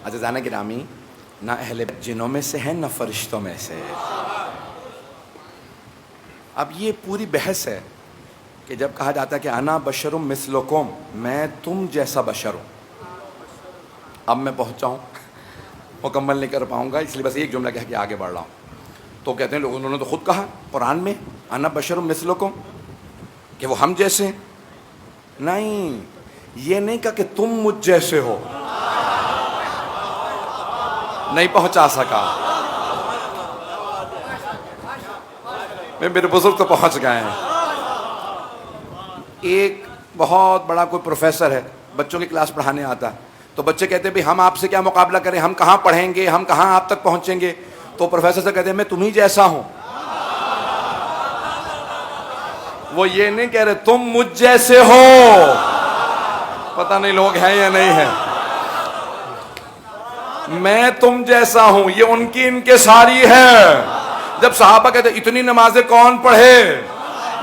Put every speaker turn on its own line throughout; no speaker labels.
عزیزان گرامی، نہ اہل جنوں میں سے ہیں نہ فرشتوں میں سے۔ اب یہ پوری بحث ہے کہ جب کہا جاتا ہے کہ انا بشر مثلکم، میں تم جیسا بشر ہوں، اب میں پہنچا ہوں، مکمل نہیں کر پاؤں گا، اس لیے بس ایک جملہ کہہ کے آگے بڑھ رہا ہوں۔ تو کہتے ہیں لوگوں، انہوں نے تو خود کہا قرآن میں انا بشر مثلکم، کہ وہ ہم جیسے ہیں۔ نہیں، یہ نہیں کہا کہ تم مجھ جیسے ہو، نہیں پہنچا سکا۔ میرے بزرگ تو پہنچ گئے ہیں۔ ایک بہت بڑا کوئی پروفیسر ہے، بچوں کی کلاس پڑھانے آتا ہے، تو بچے کہتے ہیں بھئی ہم آپ سے کیا مقابلہ کریں، ہم کہاں پڑھیں گے، ہم کہاں آپ تک پہنچیں گے؟ تو پروفیسر سے کہتے ہیں میں تمہیں جیسا ہوں۔ وہ یہ نہیں کہہ رہے تم مجھ جیسے ہو، پتہ نہیں لوگ ہیں یا نہیں ہیں۔ میں تم جیسا ہوں، یہ ان کی انکساری ہے۔ جب صحابہ کہتے ہیں اتنی نمازیں کون پڑھے،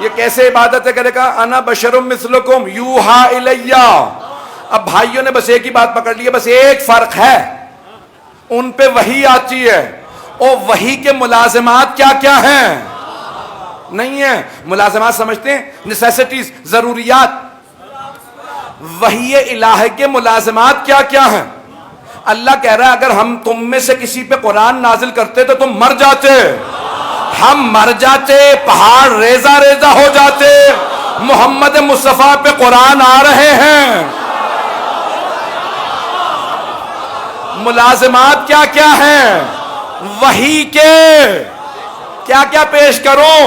یہ کیسے عبادت ہے، کہا انا بشر مثلکم یوحا الیہ۔ اب بھائیوں نے بس ایک ہی بات پکڑ لی ہے، بس ایک فرق ہے، ان پہ وحی آتی ہے، اور وحی کے ملازمات کیا کیا ہیں؟ نہیں ہیں۔ ملازمات سمجھتے ہیں نیسیسٹیز، ضروریات۔ وحی الہی کے ملازمات کیا کیا ہیں؟ اللہ کہہ رہا ہے اگر ہم تم میں سے کسی پہ قرآن نازل کرتے تو تم مر جاتے، ہم مر جاتے، پہاڑ ریزہ ریزہ ہو جاتے۔ محمد مصطفیٰ پہ قرآن آ رہے ہیں، ملازمات کیا کیا ہیں؟ وحی کے کیا کیا پیش کروں؟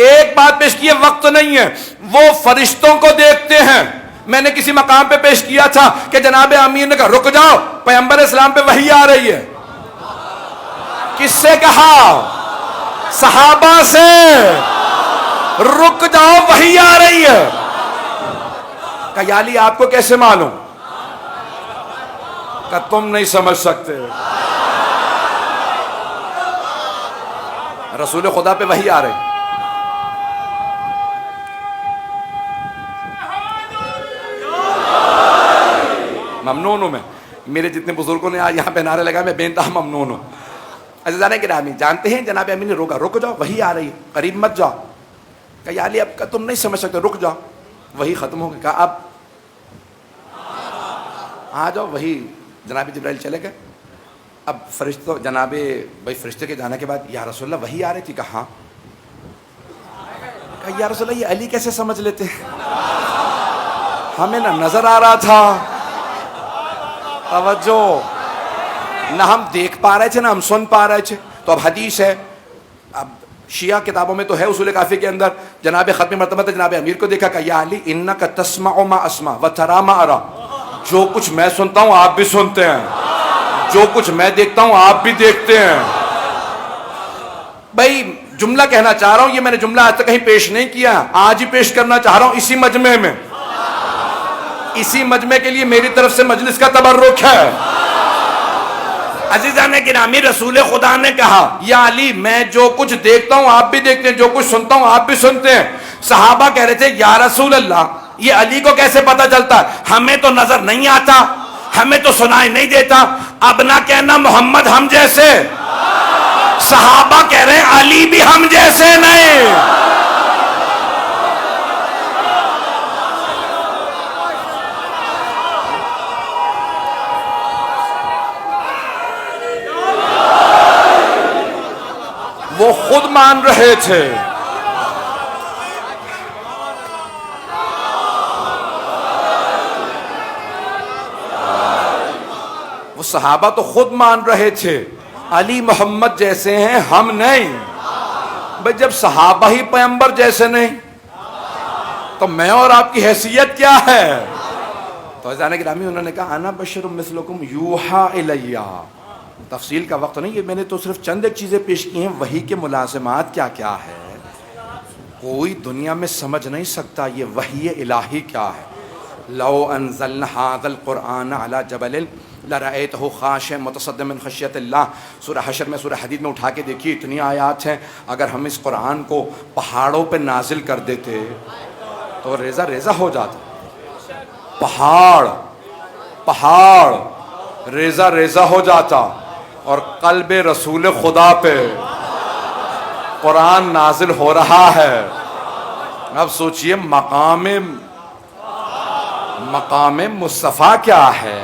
ایک بات پیش کی ہے، وقت نہیں ہے، وہ فرشتوں کو دیکھتے ہیں۔ میں نے کسی مقام پہ پیش کیا تھا کہ جناب امیر نے کہا رک جاؤ، پیغمبر اسلام پہ وحی آ رہی ہے۔ کس سے کہا؟ صحابہ سے، رک جاؤ وحی آ رہی ہے۔ کہا یا علی آپ کو کیسے معلوم؟ کہا تم نہیں سمجھ سکتے، رسول خدا پہ وحی آ رہی۔ ممنون ہوں میں، میرے جتنے بزرگوں نے آج یہاں پہ نعرے لگا، میں بے انتہا ممنون ہوں۔ عزیزان گرامی، جانتے ہیں جناب امین نے روکا، رک جاؤ وحی آ رہی ہے، قریب مت جاؤ۔ کہا یا علی اب کا تم نہیں سمجھ سکتے، رک جاؤ، وحی ختم ہو گئی۔ کہا اب آ جاؤ، وحی جناب جبرائیل چلے گئے۔ اب فرشتوں، جناب بھائی فرشتے کے جانے کے بعد یا رسول اللہ وحی آ رہی تھی؟ کہا یا رسول اللہ یہ علی کیسے سمجھ لیتے ہیں، ہمیں نہ نظر آ رہا تھا، توجہ، نہ ہم دیکھ پا رہے تھے نہ ہم سن پا رہے تھے۔ تو اب حدیث ہے، اب شیعہ کتابوں میں تو ہے، اصول کافی کے اندر جناب ختم مرتبہ جناب امیر کو دیکھا کہ یا علی انک تسمع ما اسمع وترى ما ارى، جو کچھ میں سنتا ہوں آپ بھی سنتے ہیں، جو کچھ میں دیکھتا ہوں آپ بھی دیکھتے ہیں۔ بھائی جملہ کہنا چاہ رہا ہوں، یہ میں نے جملہ آج تک کہیں پیش نہیں کیا، آج ہی پیش کرنا چاہ رہا ہوں اسی مجمع میں، اسی مجمع کے لیے میری طرف سے مجلس کا تبرک ہے۔ عزیزان گرامی، رسول خدا نے کہا یا علی میں جو کچھ دیکھتا ہوں آپ بھی دیکھتے ہیں، جو کچھ سنتا ہوں آپ بھی سنتے ہیں۔ صحابہ کہہ رہے تھے یا رسول اللہ یہ علی کو کیسے پتا چلتا ہے، ہمیں تو نظر نہیں آتا، ہمیں تو سنائی نہیں دیتا، اب نہ کہنا محمد ہم جیسے۔ صحابہ کہہ رہے ہیں علی بھی ہم جیسے نہیں۔ وہ خود مان رہے تھے۔ وہ صحابہ تو خود مان رہے تھے علی محمد جیسے ہیں، ہم نہیں۔ بھئی جب صحابہ ہی پیغمبر جیسے نہیں تو میں اور آپ کی حیثیت کیا ہے؟ تو عزیزان گرامی، انہوں نے کہا انا بشر مثلکم یوحا الیہ۔ تفصیل کا وقت نہیں، یہ میں نے تو صرف چند ایک چیزیں پیش کی ہیں۔ وحی کے ملازمات کیا کیا ہے کوئی دنیا میں سمجھ نہیں سکتا، یہ وحی الہی کیا ہے۔ لو انزلنا ھذا القرآن علی جبل لرأیتہ خاشعا متصدعا من خشیۃ اللہ۔ سورہ حشر میں، سورہ حدید میں اٹھا کے دیکھیے، اتنی آیات ہیں۔ اگر ہم اس قرآن کو پہاڑوں پہ نازل کر دیتے تو ریزہ ریزہ ہو جاتا۔ پہاڑ ریزہ ریزہ ہو جاتا اور قلب رسول خدا پہ قرآن نازل ہو رہا ہے. اب سوچئے مقام مصطفیٰ کیا ہے؟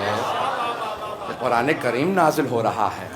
قرآن کریم نازل ہو رہا ہے.